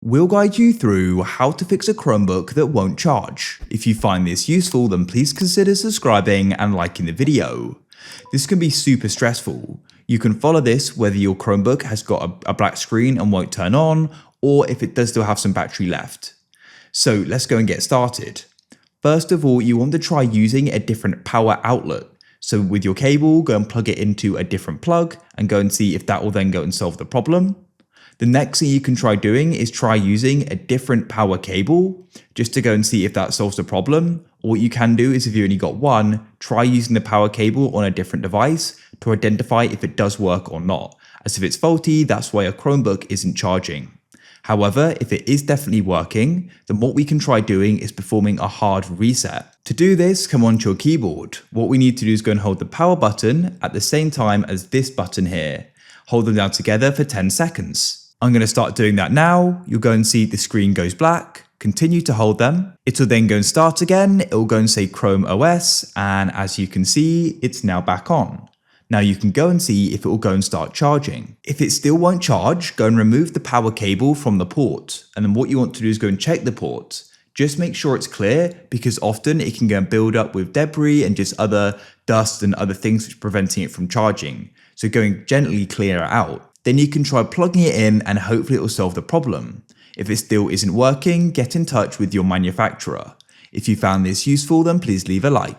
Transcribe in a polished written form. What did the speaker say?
We'll guide you through how to fix a Chromebook that won't charge. If you find this useful, then please consider subscribing and liking the video. This can be super stressful. You can follow this whether your Chromebook has got a black screen and won't turn on, or if it does still have some battery left. So let's go and get started. First of all, you want to try using a different power outlet. So with your cable, go and plug it into a different plug and go and see if that will then go and solve the problem. The next thing you can try doing is try using a different power cable just to go and see if that solves the problem. Or what you can do is if you only got one, try using the power cable on a different device to identify if it does work or not. As if it's faulty, that's why a Chromebook isn't charging. However, if it is definitely working, then what we can try doing is performing a hard reset. To do this, come onto your keyboard. What we need to do is go and hold the power button at the same time as this button here. Hold them down together for 10 seconds. I'm going to start doing that now. You'll go and see the screen goes black. Continue to hold them. It'll then go and start again. It'll go and say Chrome OS. And as you can see, it's now back on. Now you can go and see if it will go and start charging. If it still won't charge, go and remove the power cable from the port. And then what you want to do is go and check the port. Just make sure it's clear because often it can go and build up with debris and just other dust and other things which are preventing it from charging. So go and gently clear it out. Then you can try plugging it in and hopefully it will solve the problem. If it still isn't working, get in touch with your manufacturer. If you found this useful, then please leave a like.